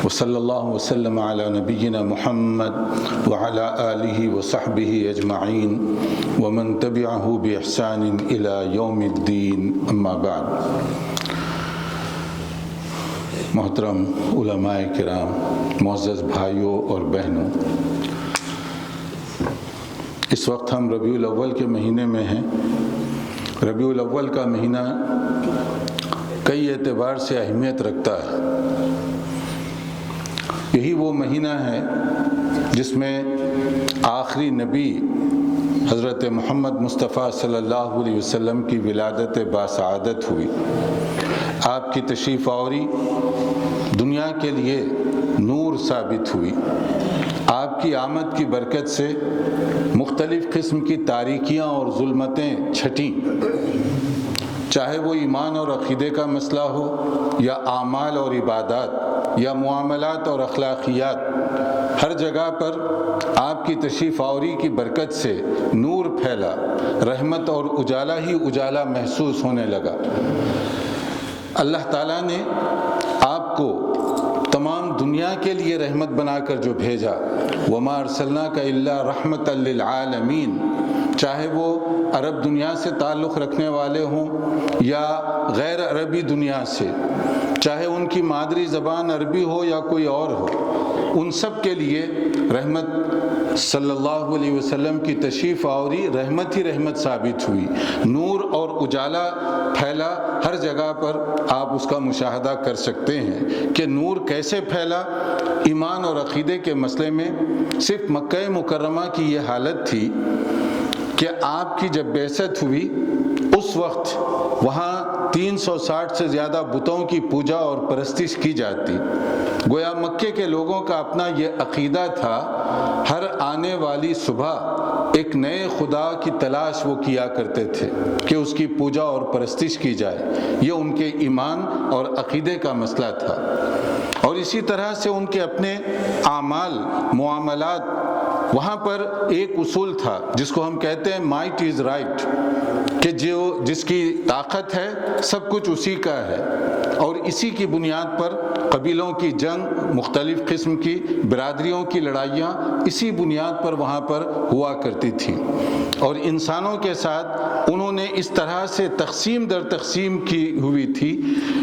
وصلی اللہ وسلم علی نبینا محمد وعلی آلہ وصحبہ اجمعین ومن تبعہ بإحسان الی یوم الدین، اما بعد۔ محترم علماء کرام، معزز بھائیوں اور بہنوں، اس وقت ہم ربیع الاول کے مہینے میں ہیں۔ ربیع الاول کا مہینہ کئی اعتبار سے اہمیت رکھتا ہے۔ یہی وہ مہینہ ہے جس میں آخری نبی حضرت محمد مصطفیٰ صلی اللہ علیہ وسلم کی ولادت باسعادت ہوئی۔ آپ کی تشریف آوری دنیا کے لیے نور ثابت ہوئی۔ آپ کی آمد کی برکت سے مختلف قسم کی تاریکیاں اور ظلمتیں چھٹیں، چاہے وہ ایمان اور عقیدے کا مسئلہ ہو، یا اعمال اور عبادات، یا معاملات اور اخلاقیات۔ ہر جگہ پر آپ کی تشریف آوری کی برکت سے نور پھیلا، رحمت اور اجالا ہی اجالا محسوس ہونے لگا۔ اللہ تعالیٰ نے آپ کو تمام دنیا کے لیے رحمت بنا کر جو بھیجا، وَمَا أَرْسَلْنَاكَ إِلَّا رَحْمَةً لِّلْعَالَمِينَ، چاہے وہ عرب دنیا سے تعلق رکھنے والے ہوں یا غیر عربی دنیا سے، چاہے ان کی مادری زبان عربی ہو یا کوئی اور ہو، ان سب کے لیے رحمت صلی اللہ علیہ وسلم کی تشریف آوری رحمت ہی رحمت ثابت ہوئی۔ نور اور اجالا پھیلا، ہر جگہ پر آپ اس کا مشاہدہ کر سکتے ہیں کہ نور کیسے پھیلا۔ ایمان اور عقیدے کے مسئلے میں صرف مکہ مکرمہ کی یہ حالت تھی کہ آپ کی جب بعثت ہوئی اس وقت وہاں 360 سے زیادہ بتوں کی پوجا اور پرستش کی جاتی۔ گویا مکے کے لوگوں کا اپنا یہ عقیدہ تھا، ہر آنے والی صبح ایک نئے خدا کی تلاش وہ کیا کرتے تھے کہ اس کی پوجا اور پرستش کی جائے۔ یہ ان کے ایمان اور عقیدے کا مسئلہ تھا، اور اسی طرح سے ان کے اپنے اعمال، معاملات، وہاں پر ایک اصول تھا جس کو ہم کہتے ہیں مائٹ از رائٹ، کہ جس کی طاقت ہے سب کچھ اسی کا ہے، اور اسی کی بنیاد پر قبیلوں کی جنگ، مختلف قسم کی برادریوں کی لڑائیاں اسی بنیاد پر وہاں پر ہوا کرتی تھیں، اور انسانوں کے ساتھ انہوں نے اس طرح سے تقسیم در تقسیم کی ہوئی تھی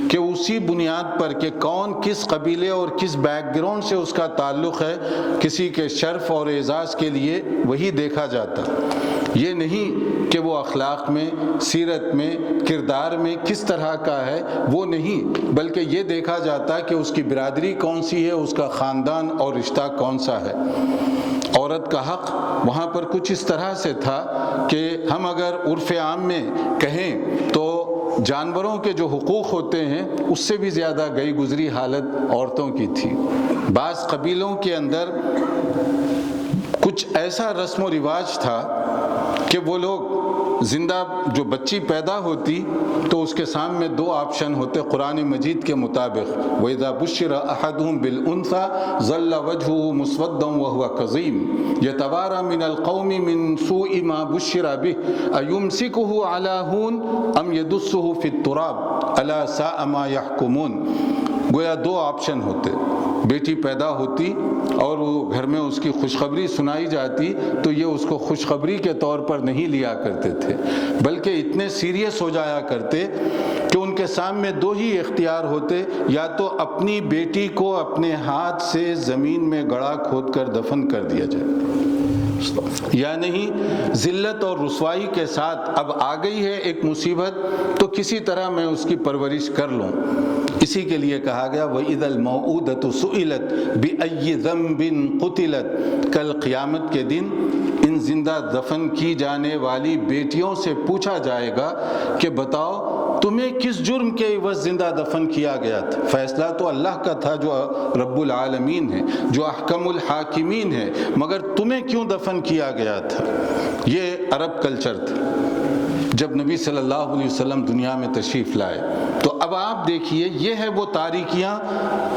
کہ اسی بنیاد پر کہ کون کس قبیلے اور کس بیک گراؤنڈ سے اس کا تعلق ہے، کسی کے شرف اور اعزاز کے لیے وہی دیکھا جاتا۔ یہ نہیں کہ وہ اخلاق میں، سیرت میں، کردار میں کس طرح کا ہے، وہ نہیں، بلکہ یہ دیکھا جاتا کہ اس کی برادری کون سی ہے، اس کا خاندان اور رشتہ کون سا ہے۔ عورت کا حق وہاں پر کچھ اس طرح سے تھا کہ ہم اگر عرف عام میں کہیں تو جانوروں کے جو حقوق ہوتے ہیں اس سے بھی زیادہ گئی گزری حالت عورتوں کی تھی۔ بعض قبیلوں کے اندر کچھ ایسا رسم و رواج تھا کہ وہ لوگ زندہ جو بچی پیدا ہوتی تو اس کے سامنے دو آپشن ہوتے قرآن مجید کے مطابق، وَإِذَا بُشِّرَ أَحَدُهُم بِالْأُنثىٰ ظَلَّ وَجْهُهُ مُسْوَدًّا وَهُوَ كَظِيمٌ يَتَوَارَىٰ مِنَ الْقَوْمِ مِنْ سُوءِ مَا بُشِّرَ بِهِ أَيُمْسِكُهُ عَلَىٰ هُونٍ أَمْ يَدُسُّهُ فِي التُّرَابِ أَلَا سَاءَ مَا يَحْكُمُونَ۔ گویا دو آپشن ہوتے، بیٹی پیدا ہوتی اور وہ گھر میں اس کی خوشخبری سنائی جاتی تو یہ اس کو خوشخبری کے طور پر نہیں لیا کرتے تھے، بلکہ اتنے سیریس ہو جایا کرتے کہ ان کے سامنے دو ہی اختیار ہوتے، یا تو اپنی بیٹی کو اپنے ہاتھ سے زمین میں گڑھا کھود کر دفن کر دیا جائے، یا نہیں ذلت اور رسوائی کے ساتھ اب آ گئی ہے ایک مصیبت تو کسی طرح میں اس کی پرورش کر لوں۔ اسی کے لیے کہا گیا وَإِذَا الْمَوْءُودَةُ سُئِلَتْ بِأَيِّ ذَنبٍ قُتِلَتْ، کل قیامت کے دن ان زندہ دفن کی جانے والی بیٹیوں سے پوچھا جائے گا کہ بتاؤ تمہیں کس جرم کے عوض زندہ دفن کیا گیا تھا؟ فیصلہ تو اللہ کا تھا جو رب العالمین ہے، جو احکم الحاکمین ہے، مگر تمہیں کیوں دفن کیا گیا تھا؟ یہ عرب کلچر تھا۔ جب نبی صلی اللہ علیہ وسلم دنیا میں تشریف لائے تو اب آپ دیکھیے یہ ہے وہ تاریکیاں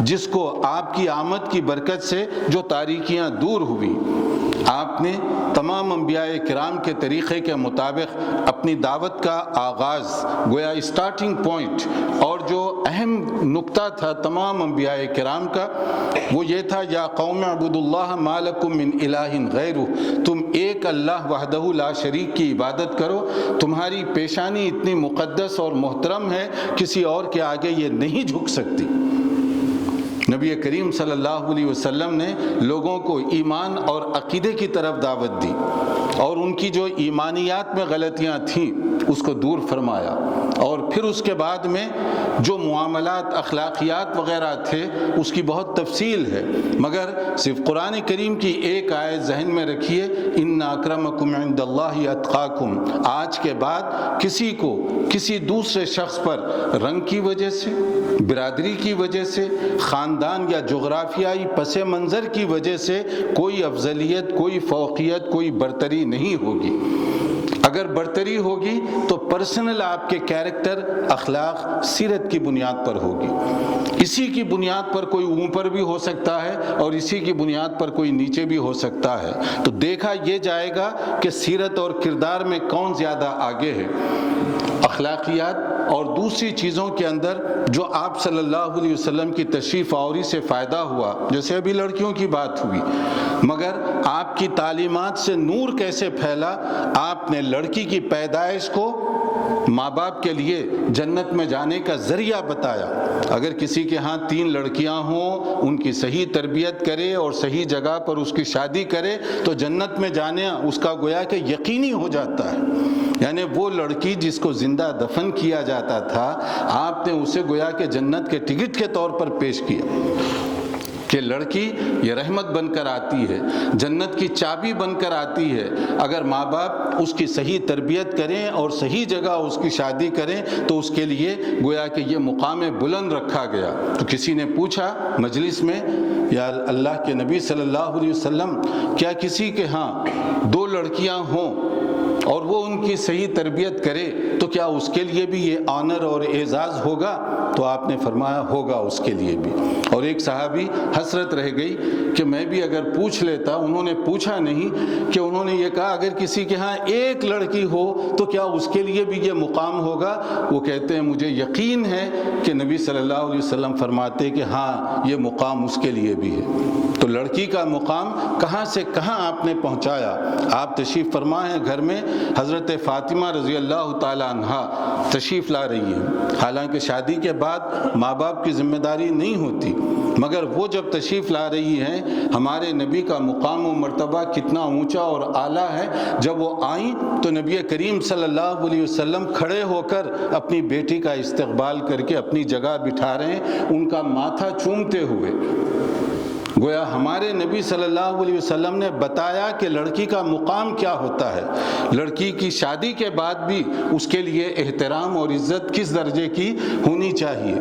جس کو آپ کی آمد کی برکت سے جو تاریکیاں دور ہوئی۔ آپ نے تمام انبیاء کرام کے طریقے کے مطابق اپنی دعوت کا آغاز، گویا اسٹارٹنگ پوائنٹ، اور جو اہم نقطہ تھا تمام انبیاء کرام کا وہ یہ تھا یا قوم اعبدوا اللہ ما لکم من الہ غیرہ، تم ایک اللہ وحدہ لا شریک کی عبادت کرو، تمہاری پیشانی اتنی مقدس اور محترم ہے کسی اور کے آگے یہ نہیں جھک سکتی۔ نبی کریم صلی اللہ علیہ وسلم نے لوگوں کو ایمان اور عقیدے کی طرف دعوت دی اور ان کی جو ایمانیات میں غلطیاں تھیں اس کو دور فرمایا، اور پھر اس کے بعد میں جو معاملات اخلاقیات وغیرہ تھے اس کی بہت تفصیل ہے، مگر صرف قرآن کریم کی ایک آیت ذہن میں رکھیے، ان اکرمکم عند اللہ اتقاکم۔ آج کے بعد کسی کو کسی دوسرے شخص پر رنگ کی وجہ سے، برادری کی وجہ سے، خاندان یا جغرافیائی پس منظر کی وجہ سے کوئی افضلیت، کوئی فوقیت، کوئی برتری نہیں ہوگی۔ اگر برتری ہوگی تو پرسنل آپ کے کیریکٹر، اخلاق، سیرت کی بنیاد پر ہوگی۔ اسی کی بنیاد پر کوئی اوپر بھی ہو سکتا ہے اور اسی کی بنیاد پر کوئی نیچے بھی ہو سکتا ہے، تو دیکھا یہ جائے گا کہ سیرت اور کردار میں کون زیادہ آگے ہے۔ اخلاقیات اور دوسری چیزوں کے اندر جو آپ صلی اللہ علیہ وسلم کی تشریف آوری سے فائدہ ہوا، جیسے ابھی لڑکیوں کی بات ہوئی، مگر آپ کی تعلیمات سے نور کیسے پھیلا؟ آپ نے لڑکی کی پیدائش کو ماں باپ کے لیے جنت میں جانے کا ذریعہ بتایا۔ اگر کسی کے ہاں 3 لڑکیاں ہوں، ان کی صحیح تربیت کرے اور صحیح جگہ پر اس کی شادی کرے تو جنت میں جانا اس کا گویا کہ یقینی ہو جاتا ہے۔ یعنی وہ لڑکی جس کو زندہ دفن کیا جاتا تھا، آپ نے اسے گویا کہ جنت کے ٹکٹ کے طور پر پیش کیا کہ لڑکی یہ رحمت بن کر آتی ہے، جنت کی چابی بن کر آتی ہے۔ اگر ماں باپ اس کی صحیح تربیت کریں اور صحیح جگہ اس کی شادی کریں تو اس کے لیے گویا کہ یہ مقام بلند رکھا گیا۔ تو کسی نے پوچھا مجلس میں، یا اللہ کے نبی صلی اللہ علیہ وسلم، کیا کسی کے ہاں 2 لڑکیاں ہوں اور وہ ان کی صحیح تربیت کرے تو کیا اس کے لیے بھی یہ آنر اور اعزاز ہوگا؟ تو آپ نے فرمایا ہوگا اس کے لیے بھی۔ اور ایک صحابی حسرت رہ گئی کہ میں بھی اگر پوچھ لیتا، انہوں نے پوچھا نہیں کہ انہوں نے یہ کہا اگر کسی کے ہاں 1 لڑکی ہو تو کیا اس کے لیے بھی یہ مقام ہوگا؟ وہ کہتے ہیں مجھے یقین ہے کہ نبی صلی اللہ علیہ وسلم فرماتے کہ ہاں یہ مقام اس کے لیے بھی ہے۔ تو لڑکی کا مقام کہاں سے کہاں آپ نے پہنچایا۔ آپ تشریف فرما ہیں گھر میں، حضرت فاطمہ رضی اللہ تعالی عنہا تشریف لا رہی ہیں، حالانکہ شادی کے بعد ماں باپ کی ذمہ داری نہیں ہوتی، مگر وہ جب تشریف لا رہی ہیں، ہمارے نبی کا مقام و مرتبہ کتنا اونچا اور اعلیٰ ہے۔ جب وہ آئیں تو نبی کریم صلی اللہ علیہ وسلم کھڑے ہو کر اپنی بیٹی کا استقبال کر کے اپنی جگہ بٹھا رہے ہیں، ان کا ماتھا چومتے ہوئے۔ گویا ہمارے نبی صلی اللہ علیہ وسلم نے بتایا کہ لڑکی کا مقام کیا ہوتا ہے، لڑکی کی شادی کے بعد بھی اس کے لیے احترام اور عزت کس درجے کی ہونی چاہیے۔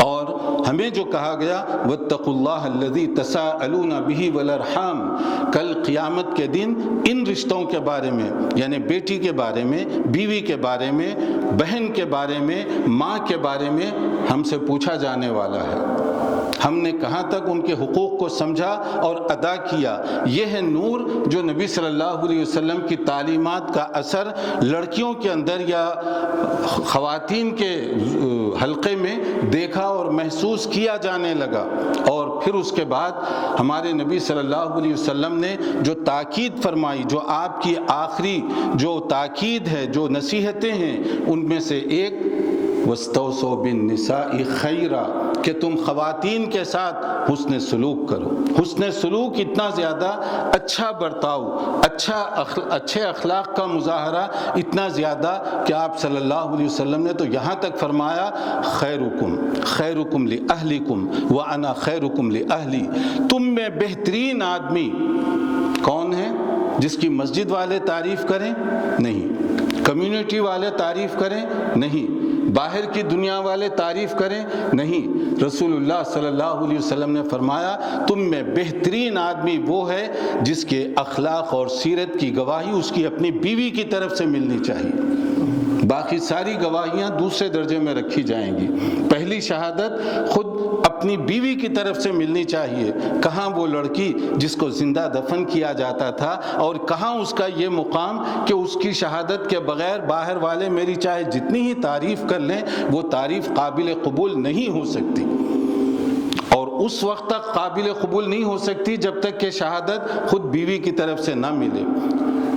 اور ہمیں جو کہا گیا واتقوا اللہ الذی تساءلون بہ والارحام، کل قیامت کے دن ان رشتوں کے بارے میں، یعنی بیٹی کے بارے میں، بیوی کے بارے میں، بہن کے بارے میں، ماں کے بارے میں ہم سے پوچھا جانے والا ہے۔ ہم نے کہاں تک ان کے حقوق کو سمجھا اور ادا کیا۔ یہ ہے نور جو نبی صلی اللہ علیہ وسلم کی تعلیمات کا اثر لڑکیوں کے اندر یا خواتین کے حلقے میں دیکھا اور محسوس کیا جانے لگا۔ اور پھر اس کے بعد ہمارے نبی صلی اللہ علیہ وسلم نے جو تاکید فرمائی، جو آپ کی آخری جو تاکید ہے، جو نصیحتیں ہیں، ان میں سے ایک وَاسْتَوْصُوا بِالنِّسَاءِ خَيْرًا، کہ تم خواتین کے ساتھ حسن سلوک کرو۔ حسن سلوک اتنا زیادہ، اچھا برتاؤ، اچھے اخلاق کا مظاہرہ اتنا زیادہ کہ آپ صلی اللہ علیہ وسلم نے تو یہاں تک فرمایا خیرکم لأہلکم وأنا خیرکم لأہلی، تم میں بہترین آدمی کون ہے؟ جس کی مسجد والے تعریف کریں؟ نہیں۔ کمیونٹی والے تعریف کریں؟ نہیں۔ باہر کی دنیا والے تعریف کریں؟ نہیں۔ رسول اللہ صلی اللہ علیہ وسلم نے فرمایا تم میں بہترین آدمی وہ ہے جس کے اخلاق اور سیرت کی گواہی اس کی اپنی بیوی کی طرف سے ملنی چاہیے۔ باقی ساری گواہیاں دوسرے درجے میں رکھی جائیں گی۔ پہلی شہادت خود اپنی بیوی کی طرف سے ملنی چاہیے، کہاں وہ لڑکی جس کو زندہ دفن کیا جاتا تھا، اور کہاں اس کا یہ مقام کہ اس کی شہادت کے بغیر باہر والے میری چاہے جتنی ہی تعریف کر لیں وہ تعریف قابل قبول نہیں ہو سکتی، اور اس وقت تک قابل قبول نہیں ہو سکتی جب تک کہ شہادت خود بیوی کی طرف سے نہ ملے۔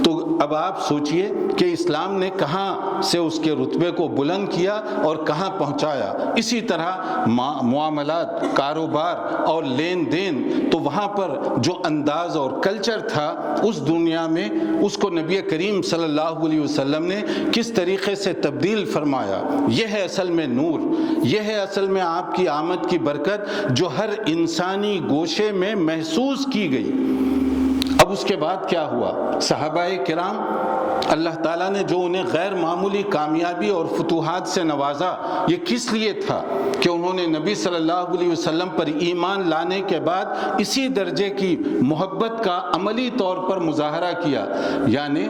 تو اب آپ سوچئے کہ اسلام نے کہاں سے اس کے رتبے کو بلند کیا اور کہاں پہنچایا۔ اسی طرح معاملات، کاروبار اور لین دین، تو وہاں پر جو انداز اور کلچر تھا اس دنیا میں، اس کو نبی کریم صلی اللہ علیہ وسلم نے کس طریقے سے تبدیل فرمایا۔ یہ ہے اصل میں نور، یہ ہے اصل میں آپ کی آمد کی برکت جو ہر انسانی گوشے میں محسوس کی گئی۔ اب اس کے بعد کیا ہوا؟ صحابہ کرام، اللہ تعالیٰ نے جو انہیں غیر معمولی کامیابی اور فتوحات سے نوازا، یہ کس لیے تھا کہ انہوں نے نبی صلی اللہ علیہ وسلم پر ایمان لانے کے بعد اسی درجے کی محبت کا عملی طور پر مظاہرہ کیا، یعنی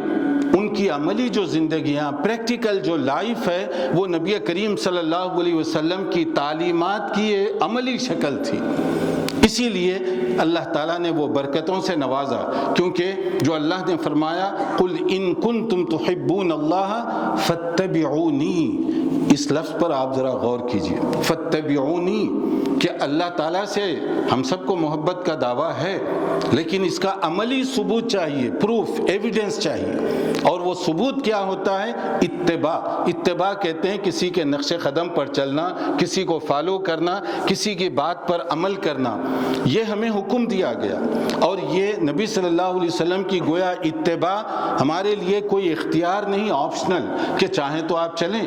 ان کی عملی جو زندگیاں، پریکٹیکل جو لائف ہے، وہ نبی کریم صلی اللہ علیہ وسلم کی تعلیمات کی عملی شکل تھی۔ اسی لیے اللہ تعالیٰ نے وہ برکتوں سے نوازا، کیونکہ جو اللہ نے فرمایا قُلْ إِن كُنْتُمْ تُحِبُّونَ اللَّهَ فَاتَّبِعُونِي، اس لفظ پر آپ ذرا غور کیجئے، فَاتَّبِعُونِی، کہ اللہ تعالیٰ سے ہم سب کو محبت کا دعویٰ ہے، لیکن اس کا عملی ثبوت چاہیے، پروف، ایویڈنس چاہیے، اور وہ ثبوت کیا ہوتا ہے؟ اتباع۔ اتباع کہتے ہیں کسی کے نقش قدم پر چلنا، کسی کو فالو کرنا، کسی کی بات پر عمل کرنا، یہ ہمیں حکم دیا گیا۔ اور یہ نبی صلی اللہ علیہ وسلم کی گویا اتباع ہمارے لیے کوئی اختیار نہیں، آپشنل، کہ چاہیں تو آپ چلیں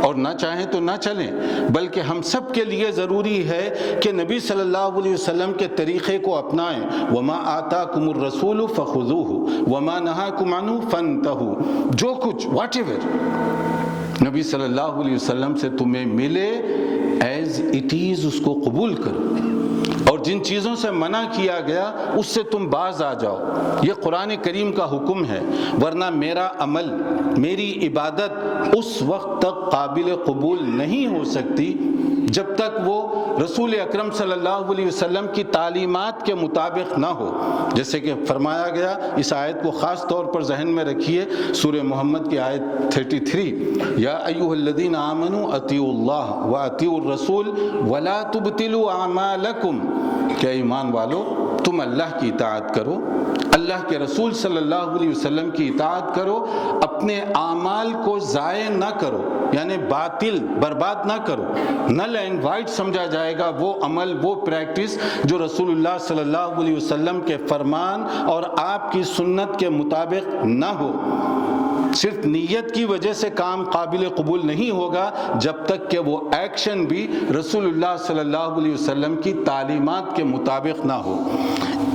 اور نہ چاہیں تو نہ چلیں، بلکہ ہم سب کے لیے ضروری ہے کہ نبی صلی اللہ علیہ وسلم کے طریقے کو اپنائیں۔ وَمَا آتَاكُمُ الرَّسُولُ فَخُذُوهُ وَمَا نَهَاكُمْ عَنْهُ فَانْتَهُوا، جو کچھ واٹ ایور نبی صلی اللہ علیہ وسلم سے تمہیں ملے ایز اٹ از اس کو قبول کرو، اور جن چیزوں سے منع کیا گیا اس سے تم باز آ جاؤ۔ یہ قرآن کریم کا حکم ہے، ورنہ میرا عمل، میری عبادت اس وقت تک قابل قبول نہیں ہو سکتی جب تک وہ رسول اکرم صلی اللہ علیہ وسلم کی تعلیمات کے مطابق نہ ہو۔ جیسے کہ فرمایا گیا، اس آیت کو خاص طور پر ذہن میں رکھیے، سورہ محمد کی آیت 33، یا ایھا الذین آمنوا اطیعوا اللہ واطیعوا الرسول ولا تبطلوا اعمالکم، کہ ایمان والو تم اللہ کی اطاعت کرو، اللہ کے رسول صلی اللہ علیہ وسلم کی اطاعت کرو، اپنے اعمال کو ضائع نہ کرو، یعنی باطل برباد نہ کرو، نل اینڈ وائٹ سمجھا جائے گا وہ عمل، وہ پریکٹس جو رسول اللہ صلی اللہ علیہ وسلم کے فرمان اور آپ کی سنت کے مطابق نہ ہو۔ صرف نیت کی وجہ سے کام قابل قبول نہیں ہوگا جب تک کہ وہ ایکشن بھی رسول اللہ صلی اللہ علیہ وسلم کی تعلیمات کے مطابق نہ ہو۔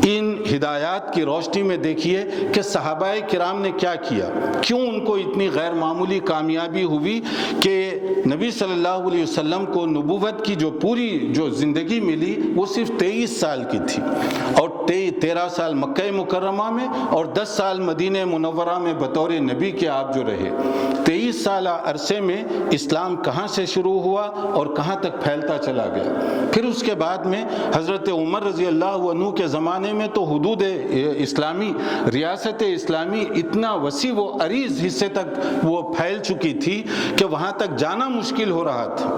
ان ہدایات کی روشنی میں دیکھیے کہ صحابہ کرام نے کیا کیا، کیوں ان کو اتنی غیر معمولی کامیابی ہوئی کہ نبی صلی اللہ علیہ وسلم کو نبوت کی جو پوری جو زندگی ملی وہ صرف 23 سال کی تھی، اور 13 سال مکہ مکرمہ میں اور 10 سال مدینہ منورہ میں بطور نبی کے آپ جو رہے۔ 23 سالہ عرصے میں اسلام کہاں سے شروع ہوا اور کہاں تک پھیلتا چلا گیا۔ پھر اس کے بعد میں حضرت عمر رضی اللہ عنہ کے زمانے میں تو حدود اسلامی، ریاست اسلامی اتنا وسیع و عریض حصے تک وہ پھیل چکی تھی کہ وہاں تک جانا مشکل ہو رہا تھا۔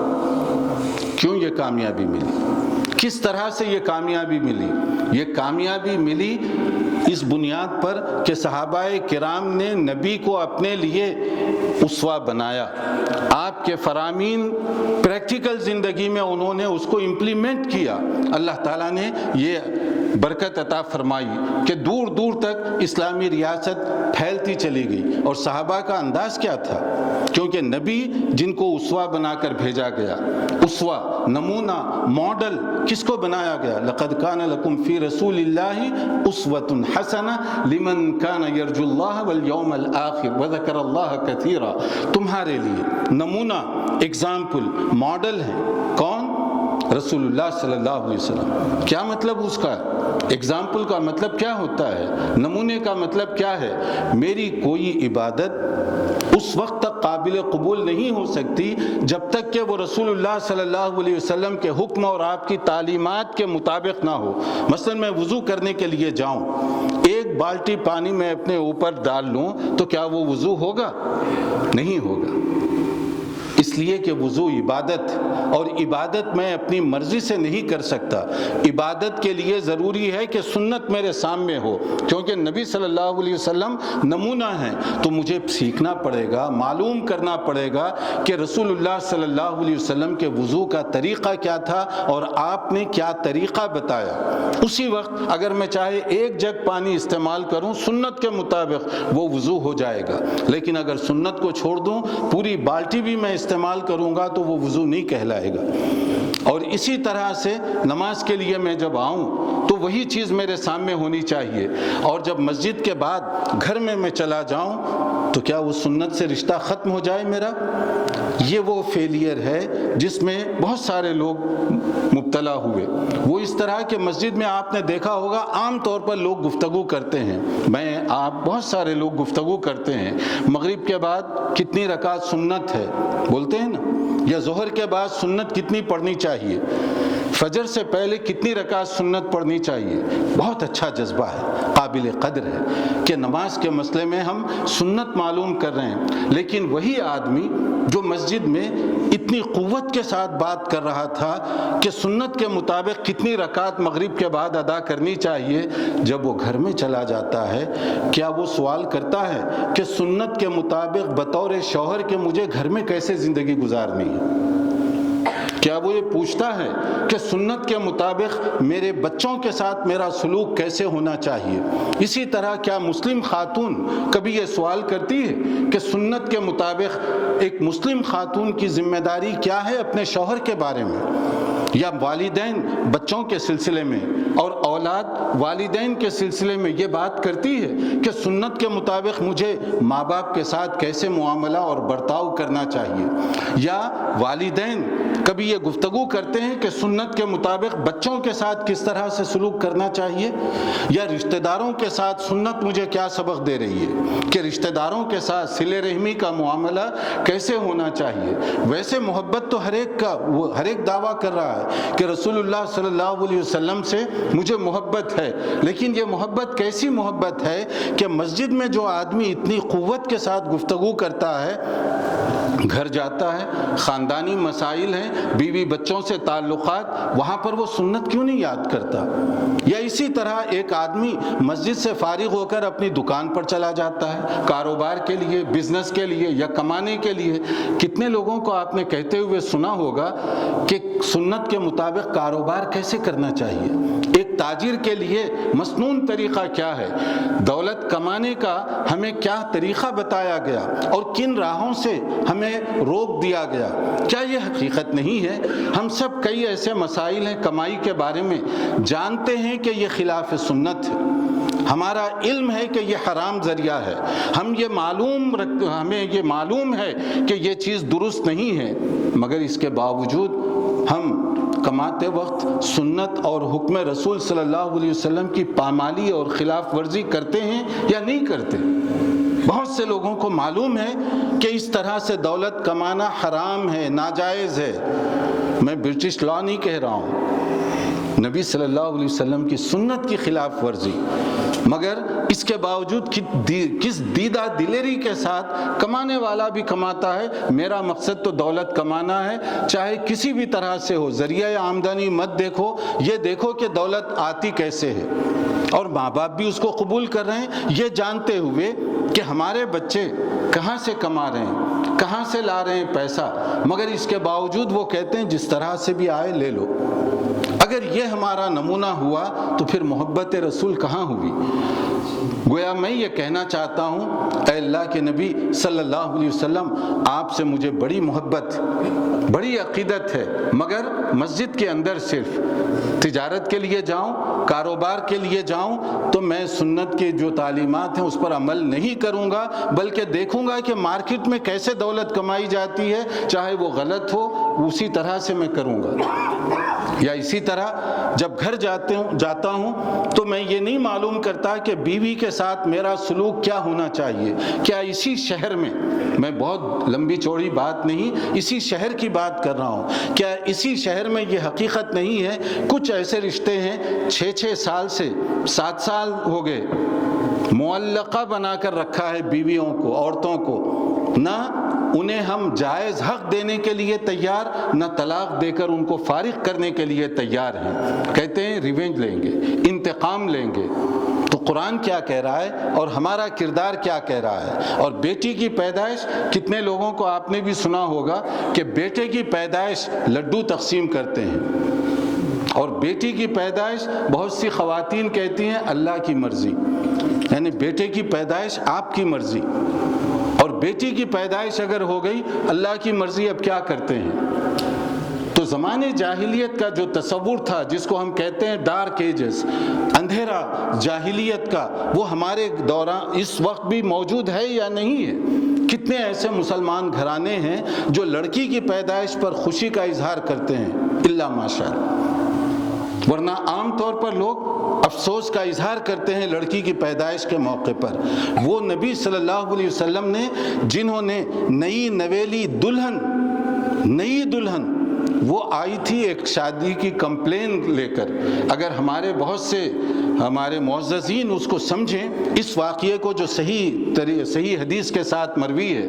کیوں یہ کامیابی ملی؟ کس طرح سے یہ کامیابی ملی؟ یہ کامیابی ملی اس بنیاد پر کہ صحابہ کرام نے نبی کو اپنے لیے اسوہ بنایا، آپ کے فرامین پریکٹیکل زندگی میں انہوں نے اس کو امپلیمنٹ کیا۔ اللہ تعالیٰ نے یہ برکت عطا فرمائی کہ دور دور تک اسلامی ریاست پھیلتی چلی گئی۔ اور صحابہ کا انداز کیا تھا؟ کیونکہ نبی جن کو اسوہ بنا کر بھیجا گیا، اسوہ، نمونہ، ماڈل کس کو بنایا گیا؟ لقد کان لکم فی رسول اللہ اسوۃ حسنہ لمن کان یرجو اللہ والیوم الآخر وذکر اللہ کثیرا۔ تمہارے لیے نمونہ، ایگزامپل، ماڈل ہے کون؟ رسول اللہ صلی اللہ علیہ وسلم۔ کیا مطلب اس کا؟ ایگزامپل کا مطلب کیا ہوتا ہے؟ نمونے کا مطلب کیا ہے؟ میری کوئی عبادت اس وقت تک قابل قبول نہیں ہو سکتی جب تک کہ وہ رسول اللہ صلی اللہ علیہ وسلم کے حکم اور آپ کی تعلیمات کے مطابق نہ ہو۔ مثلا میں وضو کرنے کے لیے جاؤں، ایک بالٹی پانی میں اپنے اوپر ڈال لوں تو کیا وہ وضو ہوگا؟ نہیں ہوگا، اس لیے کہ وضو عبادت، اور عبادت میں اپنی مرضی سے نہیں کر سکتا۔ عبادت کے لیے ضروری ہے کہ سنت میرے سامنے ہو، کیونکہ نبی صلی اللہ علیہ وسلم نمونہ ہیں، تو مجھے سیکھنا پڑے گا، معلوم کرنا پڑے گا کہ رسول اللہ صلی اللہ علیہ وسلم کے وضو کا طریقہ کیا تھا اور آپ نے کیا طریقہ بتایا۔ اسی وقت اگر میں چاہے ایک جگ پانی استعمال کروں سنت کے مطابق، وہ وضو ہو جائے گا، لیکن اگر سنت کو چھوڑ دوں، پوری بالٹی بھی میں استعمال کروں گا تو وہ وضو نہیں کہلائے گا۔ اور اسی طرح سے نماز کے لیے میں جب آؤں تو وہی چیز میرے سامنے ہونی چاہیے، اور جب مسجد کے بعد گھر میں چلا جاؤں تو کیا وہ سنت سے رشتہ ختم ہو جائے میرا؟ یہ وہ فیلئر ہے جس میں بہت سارے لوگ مبتلا ہوئے۔ وہ اس طرح کہ مسجد میں آپ نے دیکھا ہوگا عام طور پر لوگ گفتگو کرتے ہیں، بہت سارے لوگ گفتگو کرتے ہیں، مغرب کے بعد کتنی رکعت سنت ہے بولتے ہیں نا، یا ظہر کے بعد سنت کتنی پڑھنی چاہیے، فجر سے پہلے کتنی رکعت سنت پڑھنی چاہیے۔ بہت اچھا جذبہ ہے، قابل قدر ہے کہ نماز کے مسئلے میں ہم سنت معلوم کر رہے ہیں، لیکن وہی آدمی جو مسجد میں اتنی قوت کے ساتھ بات کر رہا تھا کہ سنت کے مطابق کتنی رکعت مغرب کے بعد ادا کرنی چاہیے، جب وہ گھر میں چلا جاتا ہے کیا وہ سوال کرتا ہے کہ سنت کے مطابق بطور شوہر کے مجھے گھر میں کیسے زندگی گزارنی ہے؟ کیا وہ یہ پوچھتا ہے کہ سنت کے مطابق میرے بچوں کے ساتھ میرا سلوک کیسے ہونا چاہیے؟ اسی طرح کیا مسلم خاتون کبھی یہ سوال کرتی ہے کہ سنت کے مطابق ایک مسلم خاتون کی ذمہ داری کیا ہے اپنے شوہر کے بارے میں؟ یا والدین بچوں کے سلسلے میں اور اولاد والدین کے سلسلے میں یہ بات کرتی ہے کہ سنت کے مطابق مجھے ماں باپ کے ساتھ کیسے معاملہ اور برتاؤ کرنا چاہیے؟ یا والدین کبھی یہ گفتگو کرتے ہیں کہ سنت کے مطابق بچوں کے ساتھ کس طرح سے سلوک کرنا چاہیے؟ یا رشتہ داروں کے ساتھ سنت مجھے کیا سبق دے رہی ہے کہ رشتہ داروں کے ساتھ صلہ رحمی کا معاملہ کیسے ہونا چاہیے؟ ویسے محبت تو ہر ایک دعویٰ کر رہا ہے کہ رسول اللہ صلی اللہ علیہ وسلم سے مجھے محبت ہے، لیکن یہ محبت کیسی محبت ہے کہ مسجد میں جو آدمی اتنی قوت کے ساتھ گفتگو کرتا ہے، گھر جاتا ہے، خاندانی مسائل ہیں، بیوی بچوں سے تعلقات، وہاں پر وہ سنت کیوں نہیں یاد کرتا؟ یا اسی طرح ایک آدمی مسجد سے فارغ ہو کر اپنی دکان پر چلا جاتا ہے کاروبار کے لیے، بزنس کے لیے یا کمانے کے لیے۔ کتنے لوگوں کو آپ نے کہتے ہوئے سنا ہوگا کہ سنت کے مطابق کاروبار کیسے کرنا چاہیے؟ ایک تاجر کے لیے مسنون طریقہ کیا ہے؟ دولت کمانے کا ہمیں کیا طریقہ بتایا گیا اور کن راہوں سے ہمیں روک دیا گیا؟ کیا یہ حقیقت نہیں ہے؟ ہم سب کئی ایسے مسائل ہیں کمائی کے بارے میں جانتے ہیں کہ یہ خلاف سنت ہے، ہمارا علم ہے کہ یہ حرام ذریعہ ہے، ہمیں یہ معلوم ہے کہ یہ چیز درست نہیں ہے، مگر اس کے باوجود ہم کماتے وقت سنت اور حکم رسول صلی اللہ علیہ وسلم کی پامالی اور خلاف ورزی کرتے ہیں یا نہیں کرتے؟ بہت سے لوگوں کو معلوم ہے کہ اس طرح سے دولت کمانا حرام ہے، ناجائز ہے۔ میں برٹش لا نہیں کہہ رہا ہوں، نبی صلی اللہ علیہ وسلم کی سنت کی خلاف ورزی، مگر اس کے باوجود کس دیدہ دلیری کے ساتھ کمانے والا بھی کماتا ہے۔ میرا مقصد تو دولت کمانا ہے، چاہے کسی بھی طرح سے ہو، ذریعہ آمدنی مت دیکھو، یہ دیکھو کہ دولت آتی کیسے ہے، اور ماں باپ بھی اس کو قبول کر رہے ہیں یہ جانتے ہوئے کہ ہمارے بچے کہاں سے کما رہے ہیں، کہاں سے لا رہے ہیں پیسہ، مگر اس کے باوجود وہ کہتے ہیں جس طرح سے بھی آئے لے لو۔ اگر یہ ہمارا نمونہ ہوا تو پھر محبت رسول کہاں ہوئی؟ گویا میں یہ کہنا چاہتا ہوں، اے اللہ کے نبی صلی اللہ علیہ وسلم، آپ سے مجھے بڑی محبت، بڑی عقیدت ہے، مگر مسجد کے اندر صرف تجارت کے لیے جاؤں کاروبار کے لیے جاؤں تو میں سنت کی جو تعلیمات ہیں اس پر عمل نہیں کروں گا، بلکہ دیکھوں گا کہ مارکیٹ میں کیسے دولت کمائی جاتی ہے، چاہے وہ غلط ہو اسی طرح سے میں کروں گا۔ یا اسی طرح جب گھر جاتا ہوں تو میں یہ نہیں معلوم کرتا کہ بیوی کے ساتھ میرا سلوک کیا ہونا چاہیے، کیا اسی شہر میں بہت لمبی چوڑی بات نہیں، اسی شہر کی بات کر رہا ہوں، کیا اسی شہر میں یہ حقیقت نہیں ہے کچھ ایسے رشتے ہیں 6 سال سے 7 سال ہو گئے معلقہ بنا کر رکھا ہے بیویوں کو، عورتوں کو، نہ انہیں ہم جائز حق دینے کے لیے تیار، نہ طلاق دے کر ان کو فارغ کرنے کے لیے تیار ہیں، کہتے ہیں ریونج لیں گے، انتقام لیں گے۔ تو قرآن کیا کہہ رہا ہے اور ہمارا کردار کیا کہہ رہا ہے؟ اور بیٹی کی پیدائش، کتنے لوگوں کو آپ نے بھی سنا ہوگا کہ بیٹے کی پیدائش لڈو تقسیم کرتے ہیں، اور بیٹی کی پیدائش بہت سی خواتین کہتی ہیں اللہ کی مرضی، یعنی بیٹے کی پیدائش آپ کی مرضی، اور بیٹی کی پیدائش اگر ہو گئی اللہ کی مرضی، اب کیا کرتے ہیں؟ تو زمانے جاہلیت کا جو تصور تھا جس کو ہم کہتے ہیں ڈارک ایجز، اندھیرا جاہلیت کا، وہ ہمارے دوران اس وقت بھی موجود ہے یا نہیں ہے؟ کتنے ایسے مسلمان گھرانے ہیں جو لڑکی کی پیدائش پر خوشی کا اظہار کرتے ہیں، الا ماشاءاللہ، ورنہ عام طور پر لوگ افسوس کا اظہار کرتے ہیں لڑکی کی پیدائش کے موقع پر۔ وہ نبی صلی اللہ علیہ وسلم نے جنہوں نے نئی نویلی دلہن وہ آئی تھی ایک شادی کی کمپلین لے کر، اگر بہت سے ہمارے معززین اس کو سمجھیں، اس واقعے کو جو صحیح حدیث کے ساتھ مروی ہے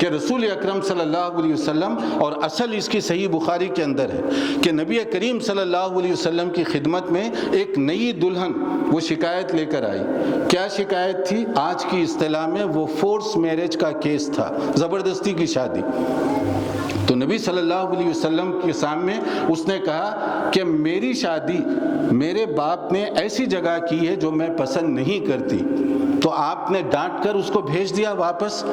کہ رسول اکرم صلی اللہ علیہ وسلم، اور اصل اس کی صحیح بخاری کے اندر ہے کہ نبی کریم صلی اللہ علیہ وسلم کی خدمت میں ایک نئی دلہن وہ شکایت لے کر آئی۔ کیا شکایت تھی؟ آج کی اصطلاح میں وہ فورس میرج کا کیس تھا، زبردستی کی شادی۔ تو نبی صلی اللہ علیہ وسلم کے سامنے اس نے کہا کہ میری شادی میرے باپ نے ایسی جگہ کی ہے جو میں پسند نہیں کرتی، تو آپ نے ڈانٹ کر اس کو بھیج دیا واپس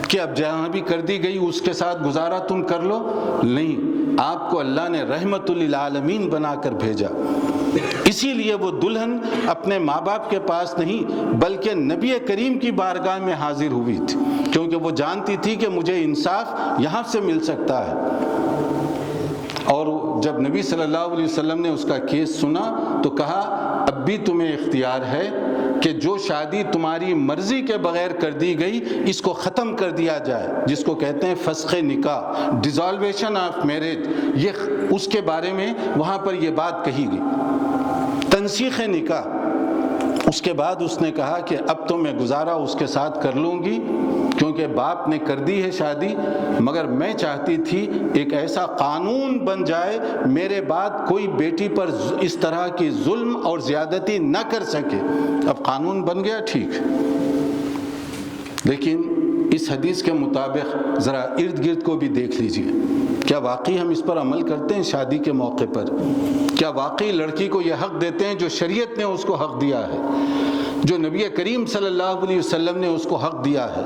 کہ اب جہاں بھی کر دی گئی اس کے ساتھ گزارا تم کر لو؟ نہیں، آپ کو اللہ نے رحمت للعالمین بنا کر بھیجا۔ اسی لیے وہ دلہن اپنے ماں باپ کے پاس نہیں بلکہ نبی کریم کی بارگاہ میں حاضر ہوئی تھی، کیونکہ وہ جانتی تھی کہ مجھے انصاف یہاں سے مل سکتا ہے۔ اور جب نبی صلی اللہ علیہ وسلم نے اس کا کیس سنا تو کہا اب بھی تمہیں اختیار ہے کہ جو شادی تمہاری مرضی کے بغیر کر دی گئی اس کو ختم کر دیا جائے، جس کو کہتے ہیں فسخ نکاح، ڈیزالویشن آف میرج، یہ اس کے بارے میں وہاں پر یہ بات کہی گئی، تنسیخ نکاح۔ اس کے بعد اس نے کہا کہ اب تو میں گزارا اس کے ساتھ کر لوں گی کیونکہ باپ نے کر دی ہے شادی، مگر میں چاہتی تھی ایک ایسا قانون بن جائے میرے بعد کوئی بیٹی پر اس طرح کی ظلم اور زیادتی نہ کر سکے۔ اب قانون بن گیا، ٹھیک، لیکن اس حدیث کے مطابق ذرا ارد گرد کو بھی دیکھ لیجئے، کیا واقعی ہم اس پر عمل کرتے ہیں؟ شادی کے موقع پر کیا واقعی لڑکی کو یہ حق دیتے ہیں جو شریعت نے اس کو حق دیا ہے، جو نبی کریم صلی اللہ علیہ وسلم نے اس کو حق دیا ہے؟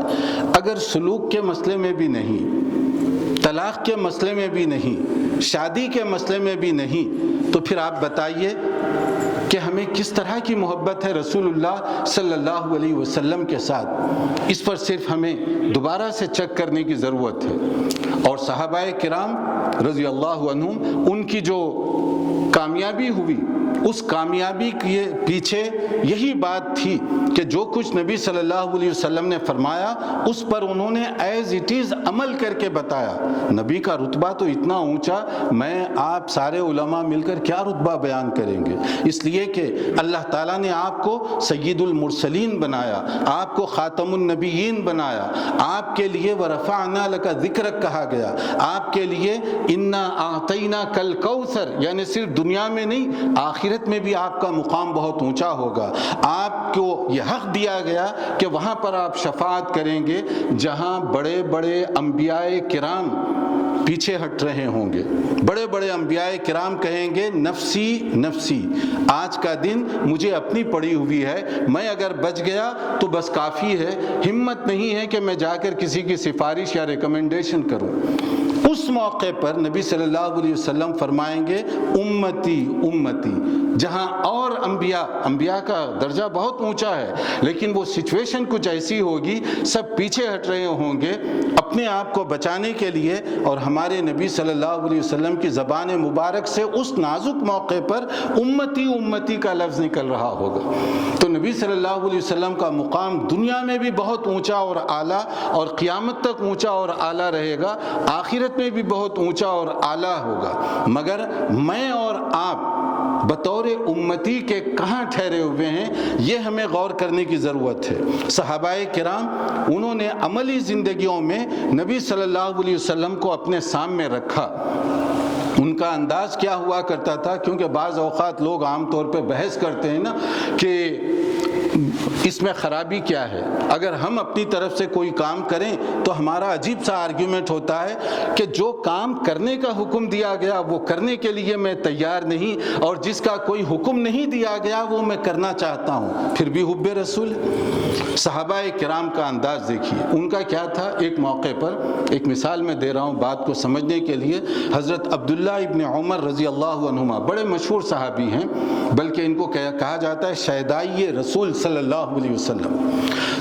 اگر سلوک کے مسئلے میں بھی نہیں، طلاق کے مسئلے میں بھی نہیں، شادی کے مسئلے میں بھی نہیں، تو پھر آپ بتائیے کہ ہمیں کس طرح کی محبت ہے رسول اللہ صلی اللہ علیہ وسلم کے ساتھ؟ اس پر صرف ہمیں دوبارہ سے چیک کرنے کی ضرورت ہے۔ اور صحابہ کرام رضی اللہ عنہم، ان کی جو کامیابی ہوئی اس کامیابی کے پیچھے یہی بات تھی کہ جو کچھ نبی صلی اللہ علیہ وسلم نے فرمایا اس پر انہوں نے ایز اٹ از عمل کر کے بتایا۔ نبی کا رتبہ تو اتنا اونچا، میں آپ سارے علماء مل کر کیا رتبہ بیان کریں گے، اس لیے کہ اللہ تعالیٰ نے آپ کو سید المرسلین بنایا، آپ کو خاتم النبیین بنایا، آپ کے لیے وَرَفَعْنَا لَكَ ذِكْرَكَ کہا گیا، آپ کے لیے اِنَّا أَعْطَيْنَاكَ الْكَوْثَرَ، یعنی صرف دنیا میں نہیں آخرت میں بھی آپ کا مقام بہت اونچا ہوگا۔ آپ کو یہ حق دیا گیا کہ وہاں پر آپ شفاعت کریں گے جہاں بڑے بڑے انبیاء کرام پیچھے ہٹ رہے ہوں گے، بڑے بڑے انبیاء کرام کہیں گے نفسی نفسی، آج کا دن مجھے اپنی پڑی ہوئی ہے، میں اگر بچ گیا تو بس کافی ہے، ہمت نہیں ہے کہ میں جا کر کسی کی سفارش یا ریکمنڈیشن کروں۔ اس اس موقع پر نبی صلی اللہ علیہ وسلم فرمائیں گے امتی امتی، جہاں اور انبیاء کا درجہ بہت اونچا ہے، لیکن وہ سچویشن کچھ ایسی ہوگی، سب پیچھے ہٹ رہے ہوں گے اپنے آپ کو بچانے کے لیے، اور ہمارے نبی صلی اللہ علیہ وسلم کی زبان مبارک سے اس نازک موقع پر امتی امتی کا لفظ نکل رہا ہوگا۔ تو نبی صلی اللہ علیہ وسلم کا مقام دنیا میں بھی بہت اونچا اور اعلیٰ، اور قیامت تک اونچا اور اعلیٰ رہے گا، آخرت میں بھی بہت اونچا اور اعلیٰ ہوگا۔ مگر میں اور آپ بطور امتی کے کہاں ٹھہرے ہوئے ہیں، یہ ہمیں غور کرنے کی ضرورت ہے۔ صحابہ کرام انہوں نے عملی زندگیوں میں نبی صلی اللہ علیہ وسلم کو اپنے سامنے رکھا۔ ان کا انداز کیا ہوا کرتا تھا، کیونکہ بعض اوقات لوگ عام طور پہ بحث کرتے ہیں نا کہ اس میں خرابی کیا ہے، اگر ہم اپنی طرف سے کوئی کام کریں تو ہمارا عجیب سا آرگیومنٹ ہوتا ہے کہ جو کام کرنے کا حکم دیا گیا وہ کرنے کے لیے میں تیار نہیں، اور جس کا کوئی حکم نہیں دیا گیا وہ میں کرنا چاہتا ہوں، پھر بھی حب رسول۔ صحابہ کرام کا انداز دیکھیے، ان کا کیا تھا۔ ایک موقع پر ایک مثال میں دے رہا ہوں بات کو سمجھنے کے لیے، حضرت عبداللہ ابن عمر رضی اللہ عنہما بڑے مشہور صحابی ہیں، بلکہ ان کو کہا جاتا ہے شہدائی رسول صلی اللہ علیہ وسلم۔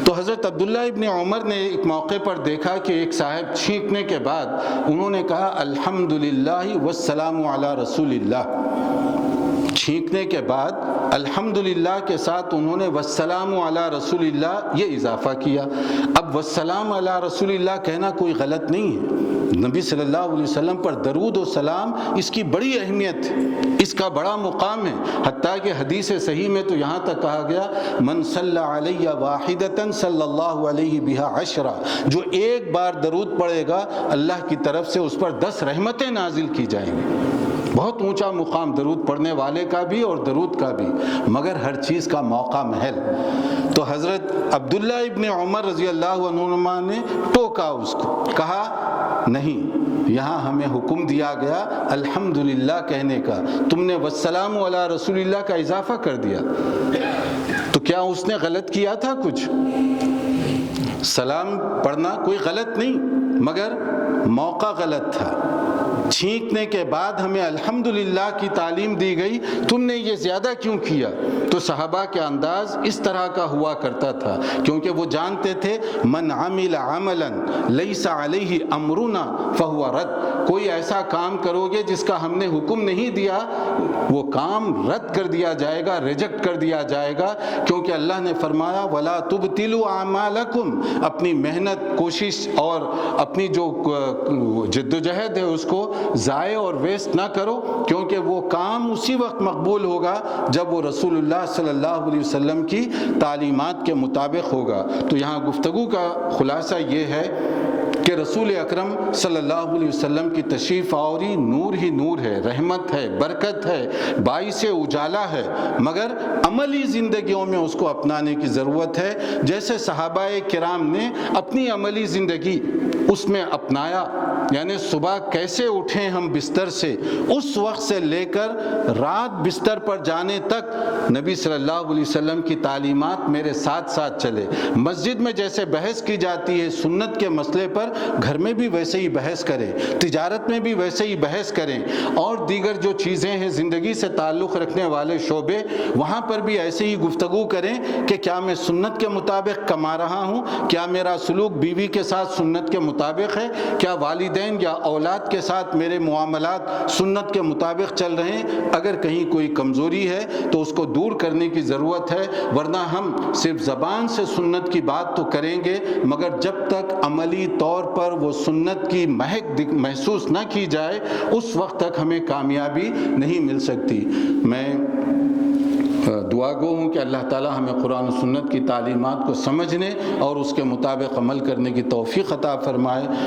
تو حضرت عبداللہ ابن عمر نے ایک موقع پر دیکھا کہ ایک صاحب چھینکنے کے بعد انہوں نے کہا الحمدللہ والسلام علی رسول اللہ۔ چھینکنے کے بعد الحمدللہ کے ساتھ انہوں نے والسلام علی رسول اللہ یہ اضافہ کیا۔ اب والسلام علی رسول اللہ کہنا کوئی غلط نہیں ہے، نبی صلی اللہ علیہ وسلم پر درود و سلام اس کی بڑی اہمیت ہے، اس کا بڑا مقام ہے، حتیٰ کہ حدیث صحیح میں تو یہاں تک کہا گیا من صلی علیہ واحدۃ صلی اللہ علیہ بہا عشرہ، جو ایک بار درود پڑھے گا اللہ کی طرف سے اس پر 10 رحمتیں نازل کی جائیں گی۔ بہت اونچا مقام درود پڑھنے والے کا بھی اور درود کا بھی، مگر ہر چیز کا موقع محل۔ تو حضرت عبداللہ ابن عمر رضی اللہ عنہما نے ٹوکا اس کو، کہا نہیں، یہاں ہمیں حکم دیا گیا الحمدللہ کہنے کا، تم نے والسلام علی رسول اللہ کا اضافہ کر دیا۔ تو کیا اس نے غلط کیا تھا کچھ؟ سلام پڑھنا کوئی غلط نہیں، مگر موقع غلط تھا۔ چھینکنے کے بعد ہمیں الحمدللہ کی تعلیم دی گئی، تم نے یہ زیادہ کیوں کیا؟ تو صحابہ کے انداز اس طرح کا ہوا کرتا تھا، کیونکہ وہ جانتے تھے من عمل عملا لیس علیہ امرنا فہو رد، کوئی ایسا کام کرو گے جس کا ہم نے حکم نہیں دیا وہ کام رد کر دیا جائے گا، ریجیکٹ کر دیا جائے گا، کیونکہ اللہ نے فرمایا ولا تبطلوا اعمالکم، اپنی محنت کوشش اور اپنی جو جد و جہد ہے اس کو ضائع اور ویسٹ نہ کرو، کیونکہ وہ کام اسی وقت مقبول ہوگا جب وہ رسول اللہ صلی اللہ علیہ وسلم کی تعلیمات کے مطابق ہوگا۔ تو یہاں گفتگو کا خلاصہ یہ ہے کہ رسول اکرم صلی اللہ علیہ وسلم کی تشریف آوری نور ہی نور ہے، رحمت ہے، برکت ہے، باعث اجالا ہے، مگر عملی زندگیوں میں اس کو اپنانے کی ضرورت ہے، جیسے صحابہ کرام نے اپنی عملی زندگی اس میں اپنایا۔ یعنی صبح کیسے اٹھیں ہم بستر سے، اس وقت سے لے کر رات بستر پر جانے تک نبی صلی اللہ علیہ وسلم کی تعلیمات میرے ساتھ ساتھ چلے۔ مسجد میں جیسے بحث کی جاتی ہے سنت کے مسئلے پر، گھر میں بھی ویسے ہی بحث کریں، تجارت میں بھی ویسے ہی بحث کریں، اور دیگر جو چیزیں ہیں زندگی سے تعلق رکھنے والے شعبے وہاں پر بھی ایسے ہی گفتگو کریں کہ کیا میں سنت کے مطابق کما رہا ہوں، کیا میرا سلوک بیوی کے ساتھ سنت کے مطابق ہے، کیا والدین یا اولاد کے ساتھ میرے معاملات سنت کے مطابق چل رہے ہیں۔ اگر کہیں کوئی کمزوری ہے تو اس کو دور کرنے کی ضرورت ہے، ورنہ ہم صرف زبان سے سنت کی بات تو کریں گے، مگر جب تک عملی طور پر وہ سنت کی مہک محسوس نہ کی جائے اس وقت تک ہمیں کامیابی نہیں مل سکتی۔ میں دعا گو ہوں کہ اللہ تعالی ہمیں قرآن و سنت کی تعلیمات کو سمجھنے اور اس کے مطابق عمل کرنے کی توفیق عطا فرمائے۔